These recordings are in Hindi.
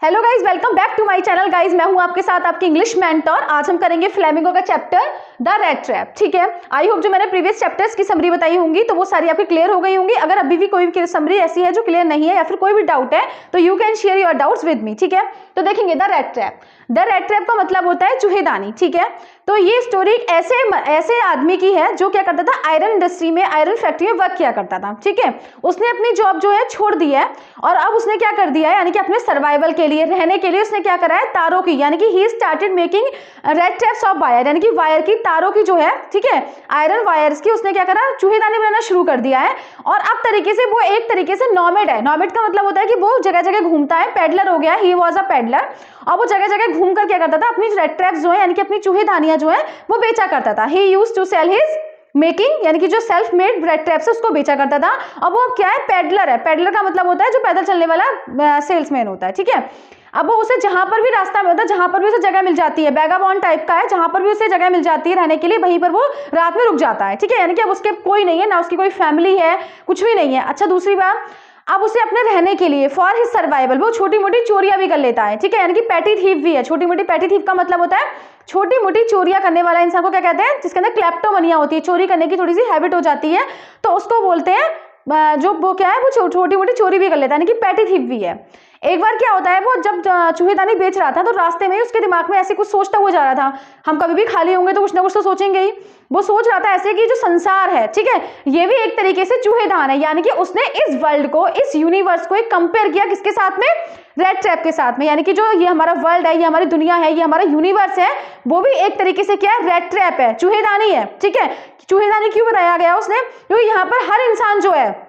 Hello guys, welcome back to my channel. Guys मैं हूं आपके साथ आपकी इंग्लिश मेंटर। आज हम करेंगे फ्लेमिंगो का चैप्टर द रेड ट्रैप। ठीक है, आई होप जो मैंने प्रीवियस चैप्टर्स की समरी बताई होंगी तो वो सारी आपकी क्लियर हो गई होंगी। अगर अभी भी कोई भी समरी ऐसी है जो क्लियर नहीं है या फिर कोई भी डाउट है तो you can share your doubts with me. ठीक है, तो देखेंगे the red trap. The red trap का मतलब होता है चूहेदानी। ठीक है, तो ये स्टोरी ऐसे आदमी की है जो क्या करता था, आयरन इंडस्ट्री में, आयरन फैक्ट्री में वर्क किया करता था। ठीक है, उसने अपनी जॉब जो है छोड़ दी है और अब उसने क्या कर दिया है, यानी कि अपने सर्वाइवल के लिए, रहने के लिए उसने क्या करा है, तारों की, यानी कि he started making red traps of wire, यानी कि वायर की, तारों की जो है, ठीक है, आयरन वायर्स की उसने क्या करा, चूहेदानी बनाना शुरू कर दिया है। और अब तरीके से वो एक तरीके से नॉमेड है। नॉमेड का मतलब होता है कि वो जगह जगह घूमता है, पेडलर हो गया, ही वॉज अ पेडलर। और वो जगह जगह घूम कर क्या करता था, अपनी रेड ट्रैप्स जो है, यानी कि अपनी चूहेदानियां जो है वो बेचा करता था। He used to sell his making, यानी कि जो सेल्फ मेड रेड ट्रैप्स है उसको बेचा करता था। अब वो क्या है, पेडलर है। पेडलर का मतलब होता है जो पैदल चलने वाला सेल्समैन होता है। ठीक है, अब वो उसे जहां पर भी रास्ता में होता है, जहां पर भी उसे जगह मिल जाती है, बैगाबॉन टाइप का है, जहां पर भी उसे जगह मिल जाती है रहने के लिए, वहीं पर वो रात में रुक जाता है। ठीक है, यानी कि अब उसके कोई नहीं है, ना उसकी कोई फैमिली है, कुछ भी नहीं है। अच्छा, दूसरी बात, अब उसे अपने रहने के लिए, फॉर हिज सर्वाइवल, वो छोटी मोटी चोरियां भी कर लेता है। ठीक है, यानी कि पैटी थीफ भी है। छोटी मोटी, पैटी थीफ का मतलब होता है छोटी मोटी चोरियां करने वाला इंसान को क्या कहते हैं, जिसके अंदर क्लेप्टोमनिया होती है, चोरी करने की थोड़ी सी हैबिट हो जाती है, तो उसको बोलते हैं जो वो क्या है, वो छोटी मोटी चोरी भी कर लेता है, यानी कि पैटी थीफ भी है। एक बार क्या होता है, वो जब चूहेदानी बेच रहा था तो रास्ते में उसके दिमाग में ऐसे कुछ सोचता हुआ जा रहा था। हम कभी भी खाली होंगे तो कुछ ना कुछ तो सोचेंगे ही। वो सोच रहा था ऐसे कि जो संसार है, ठीक है, ये भी एक तरीके से चूहेदान है, यानी कि उसने इस वर्ल्ड को, इस यूनिवर्स को एक कंपेयर किया किसके साथ में, रेड ट्रैप के साथ में। यानी कि जो ये हमारा वर्ल्ड है, ये हमारी दुनिया है, ये हमारा यूनिवर्स है, वो भी एक तरीके से क्या है, रेड ट्रैप है, चूहेदानी है। ठीक है, चूहेदानी क्यों बताया गया उसने, क्योंकि यहाँ पर हर इंसान जो है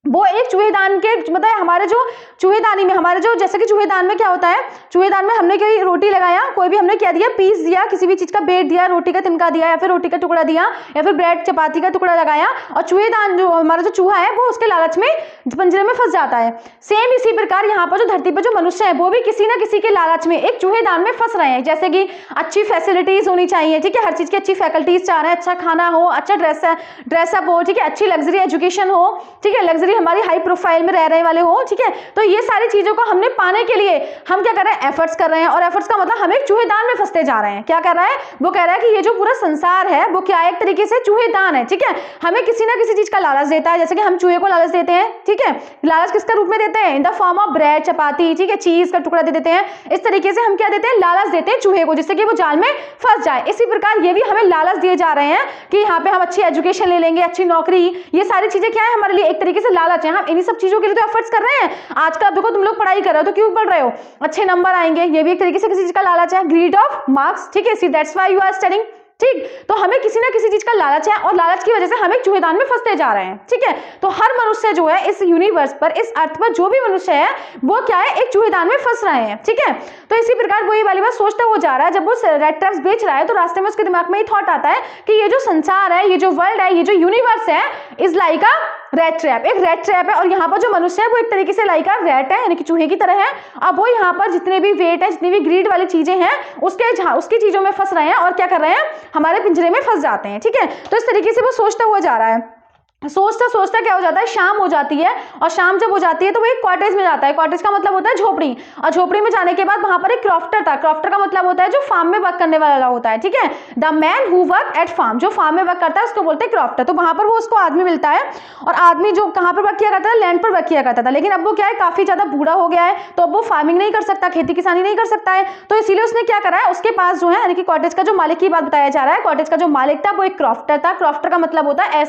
वो एक चूहेदान के, मतलब हमारे जो चूहेदानी में, हमारे जो, जैसे कि चूहेदान में क्या होता है, चूहेदान में हमने कोई रोटी लगाया, कोई भी हमने क्या दिया, पीस दिया, किसी भी चीज का बेट दिया, रोटी का तिनका दिया, या फिर रोटी का टुकड़ा दिया, या फिर ब्रेड चपाती का टुकड़ा लगाया, और चूहेदान जो हमारा जो चूहा है वो उसके लालच में पिंजरे में फंस जाता है। सेम इसी प्रकार यहाँ पर जो धरती पर जो मनुष्य है वो भी किसी ना किसी के लालच में एक चूहेदान में फंस रहे हैं। जैसे कि अच्छी फैसिलिटीज होनी चाहिए, ठीक है, हर चीज की अच्छी फैकल्टीज चाह रहे हैं, अच्छा खाना हो, अच्छा ड्रेसअप हो, ठीक है, अच्छी लग्जरी एजुकेशन हो, ठीक है, लग्जरी हमारी हाई प्रोफाइल में रह रहे वाले हो। ठीक है, तो ये सारी चीजों को हमने पाने के लिए हम क्या कर रहे हैं, एफर्ट्स कर रहे हैं। और एफर्ट्स का मतलब हम एक चूहेदान में फंसते जा रहे हैं। क्या कर रहा है, वो कह रहा है कि ये जो पूरा संसार है वो क्या है, एक तरीके से चूहेदान है। ठीक है, हमें किसी ना किसी चीज का लालच देता है, जैसे कि हम चूहे को लालच देते हैं। ठीक है, लालच किसका रूप में देते हैं, in the form of bread, chapati, ठीक है, चीज का टुकड़ा दे देते हैं। इस तरीके से हम क्या देते हैं, लालच देते हैं चूहे को, जिससे कि वो जाल में फंस जाए। इसी प्रकार ये भी हमें लालच दिए जा रहे हैं कि यहाँ पे हम अच्छी एजुकेशन ले लेंगे, अच्छी नौकरी, ये सारी चीजें क्या है, हमारे लिए एक तरीके से लालच है। हम इन्हीं सब चीजों के लिए तो एफर्ट्स कर रहे हैं। आजकल देखो, तुम लोग पढ़ाई कर रहे हो तो क्यों पढ़ रहे हो, अच्छे नंबर आएंगे, ये भी एक तरीके से किसी चीज का लालच है, ग्रीड ऑफ मार्क्स। ठीक है, see that's why you are studying. ठीक, तो हमें किसी ना किसी चीज का लालच है और लालच की वजह से हम एक चूहेदान में फंसते जा रहे हैं। ठीक है, तो हर मनुष्य जो है इस यूनिवर्स पर, इस अर्थ पर जो भी मनुष्य है वो क्या है, एक चूहेदान में फंस रहे हैं। ठीक है, तो इसी प्रकार वो ये वाली बात सोचता हुआ जा रहा है। जब वो रेड ट्रैप्स बेच रहा है तो रास्ते में उसके दिमाग में ये थॉट आता है कि ये जो संसार है, ये जो वर्ल्ड है, ये जो यूनिवर्स है, is like a red trap, एक रेड ट्रैप है। और यहाँ पर जो मनुष्य है वो एक तरीके से लाइक अ रैट है, यानी कि चूहे की तरह है। अब वो यहाँ पर जितने भी वेट है, जितनी भी ग्रीड वाली चीजें हैं, उसकी चीजों में फंस रहे हैं और क्या कर रहे हैं, हमारे पिंजरे में फंस जाते हैं। ठीक है, तो इस तरीके से वो सोचता हुआ जा रहा है। सोचता सोचता क्या हो जाता है, शाम हो जाती है। और शाम जब हो जाती है तो वो एक कॉटेज में जाता है। कॉटेज का मतलब होता है झोपड़ी। और झोपड़ी में जाने के बाद वहां पर एक क्रॉफ्टर था। क्रॉफ्टर का मतलब होता है जो फार्म में वर्क करने वाला होता है। ठीक है, the man who work at farm, जो फार्म में वर्क करता है उसको बोलते हैं क्रॉफ्टर। तो वहां पर वो उसको आदमी मिलता है, और आदमी जो कहाँ पर वर्क किया करता था, लैंड पर वर्क किया करता था। लेकिन अब वो क्या है, काफी ज्यादा बूढ़ा हो गया है, तो अब वो फार्मिंग नहीं कर सकता, खेती किसानी नहीं कर सकता है। तो इसीलिए उसने क्या करा है, उसके पास जो है, यानी कि कॉटेज का जो मालिक की बात बताया जा रहा है, कॉटेज का जो मालिक था वो एक क्रॉफ्टर था। क्रॉफ्टर का मतलब होता है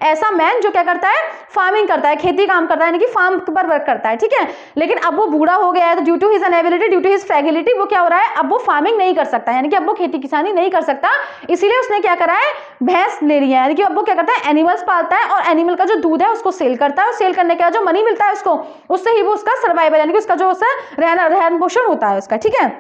ऐसा मैन जो क्या करता है, फार्मिंग करता है, खेती काम करता है, यानी कि फार्म पर वर्क करता है। ठीक है, लेकिन अब वो बूढ़ा हो गया है, तो due to his inability, due to his fragility, वो क्या हो रहा है, अब वो फार्मिंग नहीं कर सकता, यानी कि अब वो खेती किसानी नहीं कर सकता। इसीलिए उसने क्या करा है, भैंस ले लिया है, यानी कि अब वो क्या करता है, एनिमल्स पालता है, और एनिमल का जो दूध है उसको सेल करता है, और सेल करने के बाद जो मनी मिलता है उसको, उससे ही वो उसका सर्वाइवल, यानी कि उसका जो रहन पोषण होता है उसका। ठीक है,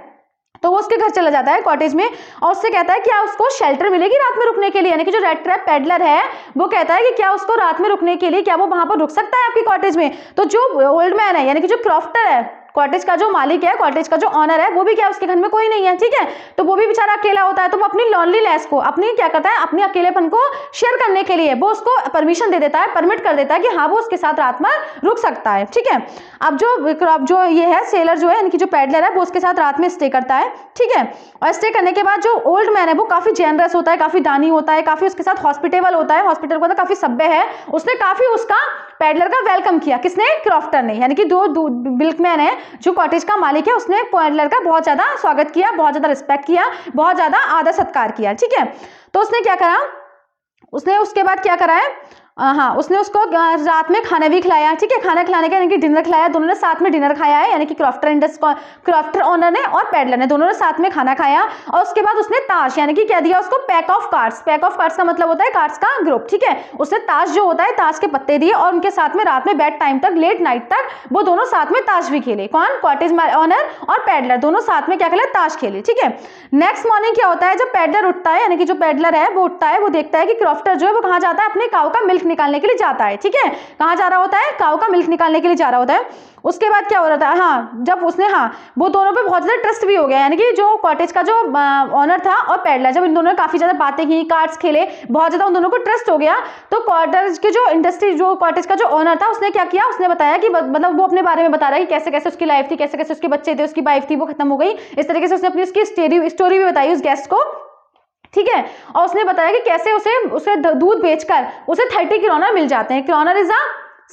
तो वो उसके घर चला जाता है कॉटेज में, और उससे कहता है क्या उसको शेल्टर मिलेगी रात में रुकने के लिए। यानी कि जो रेड ट्रैप पेडलर है वो कहता है कि क्या उसको रात में रुकने के लिए, क्या वो वहां पर रुक सकता है आपकी कॉटेज में। तो जो ओल्ड मैन है, यानी कि जो क्रॉफ्टर है, कॉटेज का जो मालिक है, कॉटेज का जो ऑनर है, वो भी क्या, उसके घर में कोई नहीं है, ठीक है, तो वो भी बेचारा अकेला होता है, तो वो अपनी लॉनलीनेस को, अपनी क्या करता है, अपने अकेलेपन को शेयर करने के लिए वो उसको परमिशन दे देता है, परमिट कर देता है कि हाँ वो उसके साथ रात में रुक सकता है, ठीक है। अब जो ये है सेलर जो है, इनकी जो पैडलर है, वो उसके साथ रात में स्टे करता है, ठीक है। और स्टे करने के बाद जो ओल्ड मैन है वो काफी जेनरस होता है, काफी दानी होता है, काफी उसके साथ हॉस्पिटेबल होता है, हॉस्पिटल को काफी सभ्य है, उसने काफी उसका पैडलर का वेलकम किया। किसने? क्रॉफ्टर ने, यानी कि दो मिल्कमैन है, जो कॉटेज का मालिक है, उसने पैडलर का बहुत ज्यादा स्वागत किया, बहुत ज्यादा रिस्पेक्ट किया, बहुत ज्यादा आदर सत्कार किया, ठीक है। तो उसने क्या करा, उसने उसके बाद क्या करा है, हाँ, उसने उसको रात में खाना भी खिलाया, ठीक है, खाना खिलाने का यानी कि डिनर खिलाया, दोनों ने साथ में डिनर खाया है, यानी कि क्रॉफ्टर ओनर ने और पैडलर ने दोनों ने साथ में खाना खाया। और उसके बाद उसने ताश, यानी कि क्या दिया उसको, pack of cards. Pack of cards का मतलब होता है कार्ड्स का ग्रुप, ठीक है। उसने ताश जो होता है, ताश के पत्ते दिए, और उनके साथ में रात में बेड टाइम तक, लेट नाइट तक वो दोनों साथ में ताश भी खेले। कौन? कॉटेज ओनर और पैडलर, दोनों साथ में क्या खेले, ताश खेले, ठीक है। नेक्स्ट मॉर्निंग क्या होता है, जब पैडलर उठता है, यानी कि जो पैडलर है वो उठता है, वो देखता है कि क्रॉफ्टर जो है वो कहाँ जाता है, अपने काऊ का मिल्क निकालने के लिए जाता है, ठीक है। कहाँ जा रहा होता है? काऊ का मिल्क निकालने के लिए जा रहा होता है। उसके बाद क्या हो रहा था, हाँ, जब उसने, हाँ, वो दोनों पे बहुत ज्यादा ट्रस्ट भी हो गया, यानी कि जो कॉटेज का जो ऑनर था और पैडलर, जब इन दोनों ने काफी ज्यादा बातें की, कार्ड्स खेले, बहुत ज्यादा उन दोनों को ट्रस्ट हो गया, तो कॉटेज के जो इंडस्ट्री, जो कॉटेज का जो ऑनर था, उसने क्या किया, उसने बताया कि मतलब वो अपने बारे में बता रहा है कि कैसे कैसे उसकी लाइफ थी, कैसे कैसे उसके बच्चे थे, उसकी वाइफ थी, वो खत्म हो गई, इस तरीके से उसने अपनी उसकी स्टोरी भी बताई उस गेस्ट को, ठीक है। और उसने बताया कि कैसे उसे दूध बेचकर उसे 30 क्रोनर मिल जाते हैं। क्रोनर इज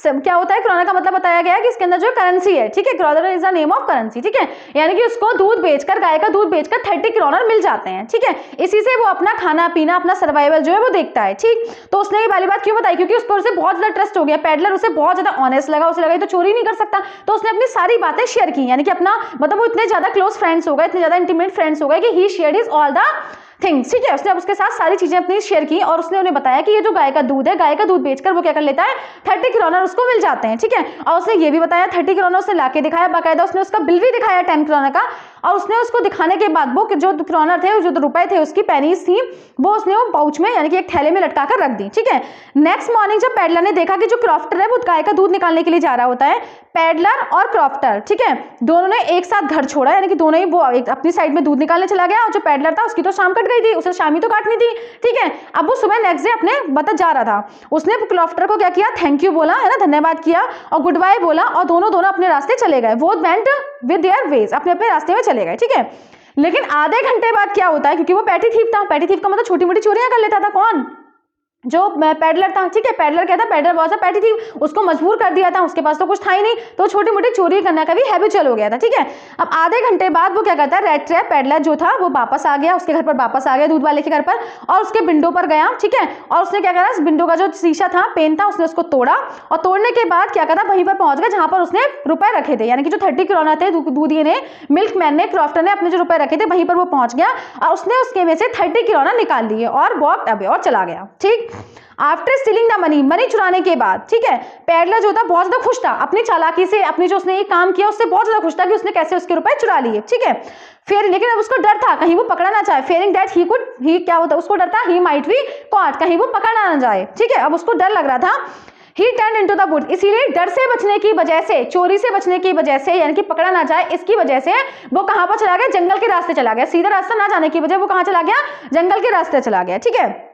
क्या होता है, क्रोनर का मतलब बताया गया है कि इसके अंदर जो करेंसी है, ठीक है, kronor is the name of currency, ठीक है, यानी कि उसको दूध बेचकर, गाय का दूध बेचकर 30 क्रोनर मिल जाते हैं, ठीक है। इसी से वो अपना खाना पीना, अपना सर्वाइवल जो है वो देखता है, ठीक। तो उसने ये वाली बात क्यों बताई, क्योंकि उसको उसे बहुत ज्यादा ट्रस्ट हो गया, पैडलर उसे बहुत ज्यादा ऑनेस्ट लगा, उसे लगा तो चोरी नहीं कर सकता, तो उसने अपनी सारी बातें शेयर की, यानी कि अपना मतलब वो इतने ज्यादा क्लोज फ्रेंड्स हो गए, इतने ज्यादा इंटीमेट फ्रेंड्स हो गए कि he shared his all the things, ठीक है। उसने अब उसके साथ सारी चीजें अपनी शेयर की, और उसने उन्हें बताया कि ये जो गाय का दूध है, गाय का दूध बेचकर वो क्या कर लेता है, 30 क्रोनर उसको मिल जाते हैं, ठीक है। और उसने ये भी बताया, 30 क्रोनर उसने लाके दिखाया, बाकायदा उसने उसका बिल भी दिखाया 10 क्रोनर का, और उसने उसको दिखाने के बाद वो जो क्रोनर थे, जो रुपए थे, उसकी पेनीज थी, वो उसने वो पाउच में, यानी कि एक थैले में लटका कर रख दी, ठीक है। नेक्स्ट मॉर्निंग जब पैडलर ने देखा कि जो क्रॉफ्टर है वो गाय का दूध निकालने के लिए जा रहा होता है, पैडलर और क्रॉफ्टर, ठीक है, दोनों ने एक साथ घर छोड़ा, यानी कि दोनों ही, वो अपनी साइड में दूध निकालने चला गया, और जो पैडलर था उसकी तो शाम कट गई थी, उसे शाम ही तो काटनी थी, ठीक है। अब वो सुबह नेक्स्ट डे अपने मतलब जा रहा था, उसने क्रॉफ्टर को क्या किया, थैंक यू बोला, है ना, धन्यवाद किया, और गुड बाय बोला, और दोनों अपने रास्ते चले गए, both went with their ways, अपने अपने रास्ते में चले गए, ठीक है। लेकिन आधे घंटे बाद क्या होता है, क्योंकि वो पैटी थीफ था, पैटी थीफ का मतलब छोटी मोटी चोरियां कर लेता था, कौन? जो पैडलर था, ठीक है। पैडलर क्या था, पैडलर बहुत सा पैटी थी, उसको मजबूर कर दिया था, उसके पास तो कुछ था ही नहीं, तो छोटी मोटी चोरी करने का भी हैबिचुअल हो गया था, ठीक है। अब आधे घंटे बाद वो क्या करता है, रेड ट्रैप पैडलर जो था वो वापस आ गया, उसके घर पर वापस आ गया, दूध वाले के घर पर, और उसके विंडो पर गया, ठीक है। और उसने क्या करा, इस विंडो का जो शीशा था, पेन था, उसने उसको तोड़ा, और तोड़ने के बाद क्या करा, वहीं पर पहुंच गया जहां पर उसने रुपए रखे थे, यानी कि जो 30 क्रोनर थे, दूधिये ने, मिल्कमैन ने, क्रॉफ्टर ने अपने जो रुपए रखे थे, वहीं पर वो पहुंच गया, और उसने उसके में से 30 क्रोनर निकाल लिए और वॉकड अवे, और चला गया, ठीक। आफ्टर स्टीलिंग द मनी चुराने के बाद, ठीक है, पैडलर जो था बहुत ज्यादा खुश था अपनी चालाकी से, अपनी जो उसने ये काम किया उससे बहुत ज्यादा खुश था कि उसने कैसे उसके रुपए चुरा लिए, ठीक है। फिर लेकिन अब उसको डर था कहीं वो पकड़ा ना जाए, फेयरिंग दैट ही क्या होता है, उसको डर था, ही माइट बी कॉट, कहीं वो पकड़ा ना जाए, ठीक है। अब उसको डर लग रहा था, ही टर्न इनटू द वुड, इसीलिए डर से बचने की वजह से, चोरी से बचने की वजह से, यानी कि पकड़ा ना जाए इसकी वजह से, वो कहां पर चला गया, जंगल के रास्ते चला गया, सीधा रास्ता ना जाने की वजह वो कहां चला गया, जंगल के रास्ते चला गया, ठीक है।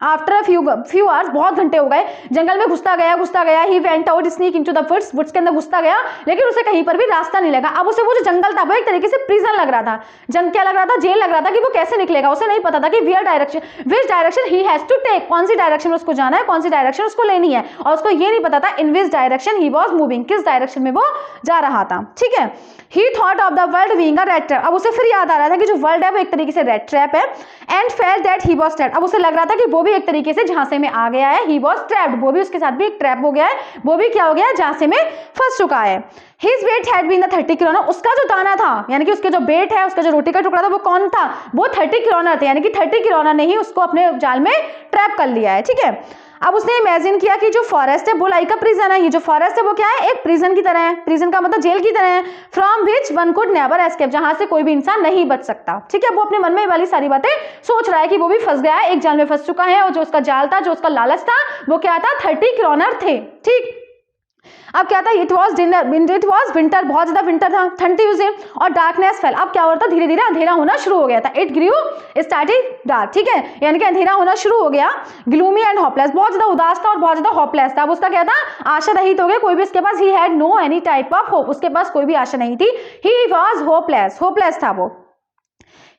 आफ्टर फ्यू आवर्स, बहुत घंटे हो गए, जंगल में घुसता गया, he went out sneak into the woods के अंदर घुसता गया, लेकिन उसे कहीं पर भी रास्ता नहीं लगा। अब उसे वो जो जंगल था वो एक तरीके से प्रिजन लग रहा था, क्या लग रहा था, जेल लग रहा था, कि वो कैसे निकलेगा, उसे नहीं पता था कि which direction he has to take, कौन सी डायरेक्शन उसको जाना है, कौन सी डायरेक्शन उसको लेनी है, और उसको ये नहीं पता था in which direction he was moving, किस डायरेक्शन में वो जा रहा था, ठीक है। He thought of the world being a red trap, अब उसे फिर याद आ रहा था कि जो वर्ल्ड है वो एक तरीके से रेड ट्रैप है, and felt that he was trapped, अब उसे लग रहा था कि वो भी एक तरीके से झांसे में आ गया है, ही वाज ट्रैप्ड, वो भी उसके साथ भी एक ट्रैप हो गया है, वो भी क्या हो गया है, झांसे में फंस चुका है। His weight had been 30 kroner, उसका जो दाना था, यानी कि उसके जो वेट है, उसका जो रोटी का टुकड़ा था, वो कौन था, वो 30 क्रोनर थे, यानी कि 30 क्रोनर ने ही उसको अपने जाल में ट्रैप कर लिया है, ठीक है। अब उसने इमेजिन किया कि जो फॉरेस्ट है वो लाइक अ प्रिजन है, ये जो फॉरेस्ट है वो क्या है, एक प्रिजन की तरह है, प्रिजन का मतलब जेल की तरह है, from which one could never escape, जहां से कोई भी इंसान नहीं बच सकता, ठीक है। वो अपने मन में ये वाली सारी बातें सोच रहा है कि वो भी फंस गया है, एक जाल में फंस चुका है, और जो उसका जाल था, जो उसका लालच था, वो क्या था, 30 क्रोनर थे, ठीक। अब क्या था, इट वॉज विंटर, बहुत ज्यादा विंटर था, ठंड थी उसे, और डार्कनेस फेल, अब क्या हो रहा था, धीरे धीरे अंधेरा होना शुरू हो गया था, इट ग्रू स्टार्टेड डार्क, ठीक है, यानी कि अंधेरा होना शुरू हो गया, ग्लूमी एंड होपलेस, बहुत ज्यादा उदास था और बहुत ज्यादा होपलेस था, अब उसका क्या था, आशा रहित हो गया, कोई भी उसके पास, he had no any type of hope, उसके पास कोई भी आशा नहीं थी, ही वॉज होपलेस, होपलेस था वो।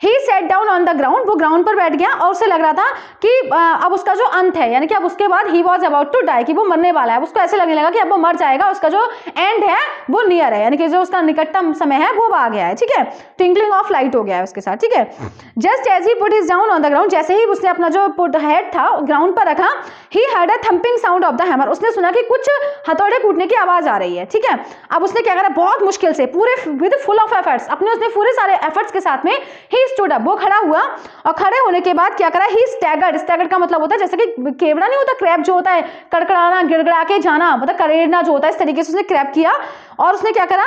He set down on the ground, वो ग्राउंड पर बैठ गया और उसे लग रहा था कि अब उसका जो अंत है, यानी कि अब उसके बाद he was about to die, कि वो मरने वाला है, उसको ऐसे लगने लगा कि अब वो मर जाएगा, उसका जो एंड है वो नियर है, यानी कि जो उसका निकटतम समय है वो आ गया है, ठीक है, ट्विंकलिंग ऑफ लाइट हो गया है उसके साथ, ठीक है। Just as he put his down on the ground, जैसे ही उसने अपना जो पुट हेड था ग्राउंड पर रखा, he heard a thumping sound of the hammer, उसने सुना कि कुछ हथौड़े कूटने की आवाज आ रही है, ठीक है। अब उसने क्या करा, बहुत मुश्किल से, पूरे विद फुल ऑफ एफर्ट्स, अपने उसने पूरे सारे एफर्ट्स के साथ में ही स्टूड अप, वो खड़ा हुआ, और खड़े होने के बाद क्या करा, ही स्टैगर्ड, स्टैगर्ड का मतलब होता है जैसे कि केवड़ा नहीं होता, क्रैप जो होता है, कड़कड़ाना, गिड़गड़ा के जाना, मतलब करेड़ना जो होता है, इस तरीके से उसने क्रैप किया, और उसने क्या करा,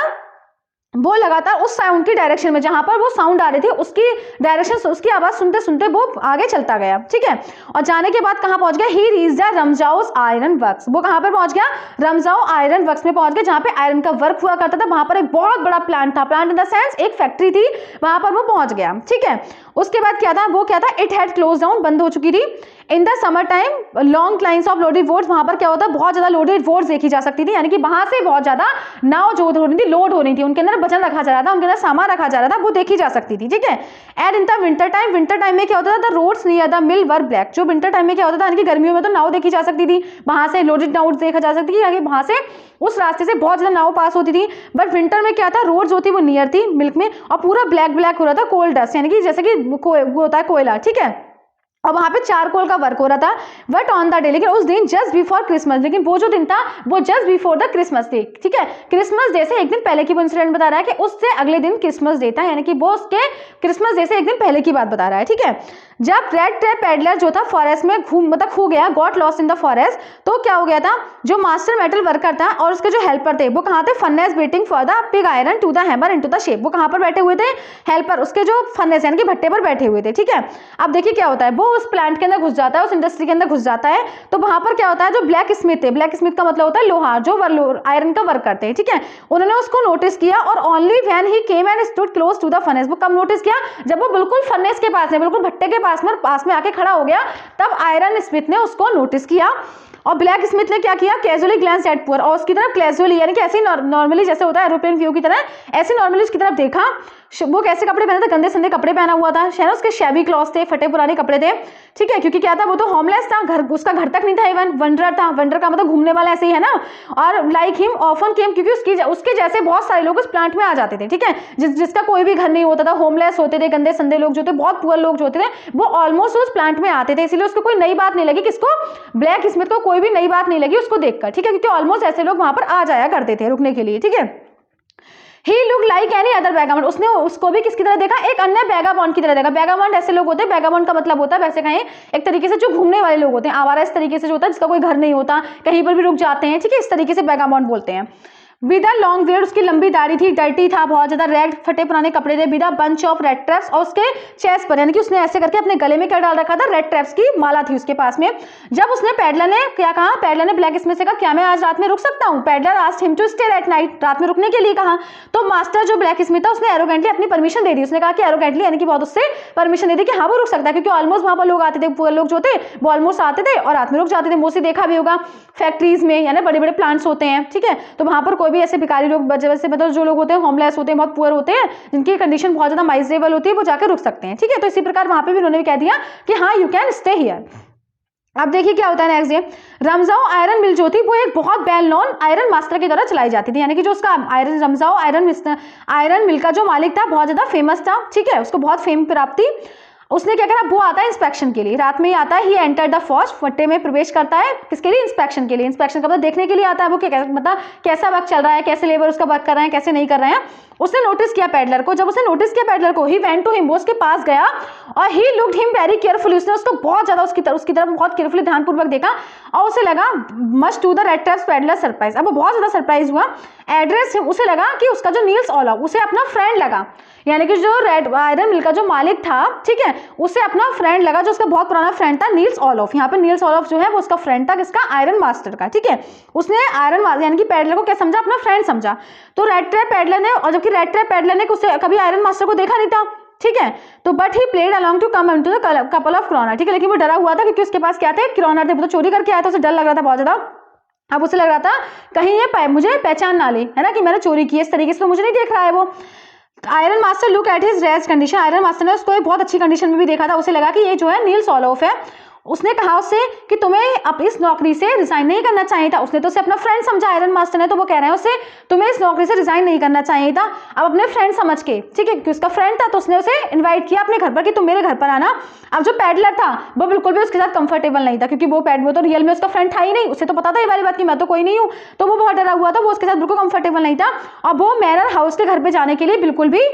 वो लगातार उस साउंड की डायरेक्शन में, जहां पर वो साउंड आ रही थी उसकी डायरेक्शन, उसकी आवाज सुनते सुनते वो आगे चलता गया, ठीक है। और जाने के बाद कहां पहुंच गया, ही रीच्ड रमजाओस आयरन वर्क्स, वो कहां पर पहुंच गया, रमजाओ आयरन वर्क्स में पहुंच गया, जहां पे आयरन का वर्क हुआ करता था, वहां पर एक बहुत बड़ा प्लांट था, प्लांट इन द सेंस एक फैक्ट्री थी, वहां पर वो पहुंच गया, ठीक है। उसके बाद क्या था, वो क्या था, इट हैड क्लोज डाउन, बंद हो चुकी थी। In the summer time long lines of loaded boats, वहां पर क्या होता है, बहुत ज्यादा लोडेड बोट्स देखी जा सकती थी, यानी कि वहां से बहुत ज्यादा नाव जो हो रही थी, लोड हो रही थी, उनके अंदर वजन रखा जा रहा था, उनके अंदर सामान रखा जा रहा था, वो देखी जा सकती थी, ठीक है। And in the winter time, winter time में क्या होता था, the roads near the mill were black, जो विंटर टाइम में क्या होता था, यानी कि गर्मियों में तो नाव देखी जा सकती थी, वहां से लोडेड नाव देखा जा सकती थी, यानी वहां से उस रास्ते से बहुत ज्यादा नाव पास होती थी। बट विंटर में क्या था, रोड्स होती वो नियर थी मिल्क में, और पूरा ब्लैक ब्लैक हो रहा था, कोल डस्ट, यानी कि जैसे कि वो होता है कोयला, ठीक है, और वहां पे चारकोल का वर्क हो रहा था। बट ऑन द डे, लेकिन उस दिन जस्ट बिफोर क्रिसमस, लेकिन वो जो दिन था वो just before the Christmas day, ठीक है, क्रिसमस डे से एक दिन पहले की वो इंसिडेंट बता रहा है कि उससे अगले दिन क्रिसमस डे था, यानी कि वो उसके क्रिसमस डे से एक दिन पहले की बात बता रहा है, ठीक है। जब रेड ट्रैप पैडलर जो था फॉरेस्ट में खो गया, got lost in the forest, तो क्या हो गया था, जो मास्टर मेटल वर्कर था और उसके जो हेल्पर थे, वो कहाँ थे, furnace waiting for the pig iron to the hammer into the shape, वो कहाँ पर बैठे हुए थे, हेल्पर, उसके जो फर्नेस यानी कि भट्टे पर बैठे हुए थे, ठीक है। अब देखिए क्या होता है, वो उस प्लांट के अंदर घुस जाता है, उस इंडस्ट्री के अंदर घुस जाता है, तो वहां पर क्या होता है, जो ब्लैक स्मिथ थे, ब्लैक स्मिथ का मतलब होता है लोहार, जो आयरन का वर्क करते हैं, ठीक है, उन्होंने उसको नोटिस किया, और only when he came and stood close to the furnace, वो कब नोटिस किया, जब वो बिल्कुल फर्नेस के पास में, बिल्कुल भट्टे के पास में आके खड़ा हो गया, तब आयरन स्मिथ ने उसको नोटिस किया, और ब्लैक स्मिथ ने क्या किया, कैजुअली ग्लैंस एट पुअर, और उसकी तरफ कैजुअली यानी कि ऐसे नॉर्मली जैसे होता है एरोप्लेन व्यू की तरह, ऐसे नॉर्मली उसकी तरफ देखा, वो कैसे कपड़े पहने थे, गंदे संदे कपड़े पहना हुआ था, शायद उसके शेवी क्लॉथ थे, फटे पुराने कपड़े थे, ठीक है, क्योंकि क्या था, वो तो होमलेस था, घर उसका घर तक नहीं था, इवन वंडर था, वंडर का मतलब घूमने वाला ऐसे ही है ना, और लाइक हिम ऑफन केम, क्योंकि उसके जैसे बहुत सारे लोग उस प्लांट में आ जाते थे, ठीक है, जिसका कोई भी घर नहीं होता था, होमलेस होते थे, गंदे संदे लोग जो थे, बहुत पुअर लोग जो होते थे, वो ऑलमोस्ट उस प्लांट में आते थे, इसलिए उसको कोई नई बात नहीं लगी, किसको, ब्लैक स्मिथ को कोई भी नई बात नहीं लगी उसको देखकर, ठीक है, क्योंकि ऑलमोस्ट ऐसे लोग वहां पर आ जाया करते थे रुकने के लिए, ठीक है। He looked like any other vagabond, उसने उसको भी किसकी तरह देखा, एक अन्य वैगाबॉन्ड की तरह देखा। वैगाबॉन्ड ऐसे लोग होते हैं, वैगाबॉन्ड का मतलब होता है वैसे कहें एक तरीके से जो घूमने वाले लोग होते हैं, आवारा इस तरीके से जो होता है, जिसका कोई घर नहीं होता, कहीं पर भी रुक जाते हैं, ठीक है, इस तरीके से वैगाबॉन्ड बोलते हैं। विद अ लॉन्ग बियर्ड, उसकी लंबी दाढ़ी थी, डर्टी था, बहुत ज्यादा, रेड फटे पुराने कपड़े थे, with a bunch of red traps, और उसके चेस्ट पर यानी कि उसने ऐसे करके अपने गले में क्या डाल रखा था, रेड ट्रैप्स की माला थी उसके पास में। जब उसने पैडलर ने क्या कहा, पैडलर ने ब्लैक स्मिथ से कहा, क्या मैं आज रात में रुक सकता हूँ, peddler asked him to stay at night, रात में रुकने के लिए कहा, तो मास्टर जो ब्लैक स्मिथ था उसने एरोगेंटली अपनी परमिशन दे दी, उसने कहा कि एरोगेंटली यानी कि बहुत उससे परमिशन दे दी कि हाँ वो रुक सकता है, क्योंकि ऑलमोस्ट वहां पर लोग आते थे, पूरे लोग जो थे वो ऑलमोस्ट आते थे और रात में रुक जाते थे, मोस्टली देखा भी होगा फैक्ट्रीज में, यानी बड़े बड़े प्लांट्स होते हैं, ठीक है, तो वहां पर कोई भी ऐसे भिखारी लोग वैसे मतलब जो लोग होते हैं होमलेस होते हैं, बहुत पुअर होते हैं, जिनकी कंडीशन बहुत ज्यादा माइजरेबल होती है, वो जाकर रुक सकते हैं, ठीक है। तो इसी प्रकार वहां पे भी उन्होंने भी कह दिया कि हाँ यू कैन स्टे हियर। अब देखिए क्या होता है नेक्स्ट डे, रमजाओ आयरन मिल जो थी वो एक बहुत वेल नोन आयरन मास्टर की तरह चलाई जाती थी, यानी कि जो उसका रमजाओ आयरन मिल का जो मालिक था बहुत ज्यादा फेमस था, ठीक है, उसको बहुत फेम प्राप्त थी। उसने क्या करा, वो आता है इंस्पेक्शन के लिए, रात में ही आता है, ही एंटर द फॉस्ट, फट्टे में प्रवेश करता है, किसके लिए, इंस्पेक्शन के लिए, इंस्पेक्शन का मतलब देखने के लिए आता है, वो क्या मतलब कैसा वर्क चल रहा है, कैसे लेबर उसका वर्क कर रहे हैं, कैसे नहीं कर रहे हैं। उसने नोटिस किया पैडलर को, जब उसने नोटिस किया पैडलर को, ही वेंट टू हिम, वो उसके पास गया और he looked him very carefully, उसने उसको बहुत ज्यादा उसकी तरफ बहुत केयरफुली ध्यानपूर्वक देखा, और उसे लगा much to the rat traps peddler surprise, अब वो बहुत ज्यादा सरप्राइज हुआ, एड्रेस उसे लगा कि उसका जो नील्स ओलॉफ उसे अपना फ्रेंड लगा, यानी कि जो रेड आयरन मिल का जो मालिक था, ठीक है, उसे अपना फ्रेंड लगा, जो उसका बहुत पुराना फ्रेंड था नील्स ओलॉफ। यहाँ पे नील्स ओलॉफ जो है वो उसका फ्रेंड था, किसका? आयरन मास्टर का, ठीक है। उसने आयरन मास्टर यानी कि पैडलर को क्या समझा? अपना फ्रेंड समझा। तो रेड ट्रैप पैडलर ने, और जबकि रेड ट्रैप पैडलर ने उसे कभी आयरन मास्टर को देखा नहीं था, ठीक है, तो but he played along to come into the couple of kronor, ठीक है, लेकिन वो डरा हुआ था क्योंकि उसके पास क्या थे? क्रोनर थे, वो तो चोरी करके आया था, उसे डर लग रहा था बहुत ज्यादा। अब उसे लग रहा था कहीं ये मुझे पहचान ना ले, है ना, कि मैंने चोरी की, इस तरीके से तो मुझे नहीं देख रहा है वो। Iron master look at his rest condition, iron master ने उसको एक बहुत अच्छी कंडीशन में भी देखा था, उसे लगा कि ये जो है नील्स ओलॉफ है। उसने कहा उससे कि तुम्हें अब इस नौकरी से रिजाइन नहीं करना चाहिए था। उसने तो उसे अपना फ्रेंड समझा आयरन मास्टर ने, तो वो कह रहे हैं उससे तुम्हें इस नौकरी से रिजाइन नहीं करना चाहिए था। अब अपने फ्रेंड समझ के, ठीक है, क्योंकि उसका फ्रेंड था तो उसने उसे इन्वाइट किया अपने घर पर कि तुम मेरे घर पर आना। अब जो पैडलर था वो बिल्कुल भी उसके साथ कंफर्टेबल नहीं था, क्योंकि वो तो रियल में उसका फ्रेंड था ही नहीं, उसे तो पता था ये वाली बात कि मैं तो कोई नहीं हूँ, तो वो बहुत डरा हुआ था, वो उसके साथ बिल्कुल कंफर्टेबल नहीं था। और वो मैनर हाउस के घर पे जाने के लिए बिल्कुल भी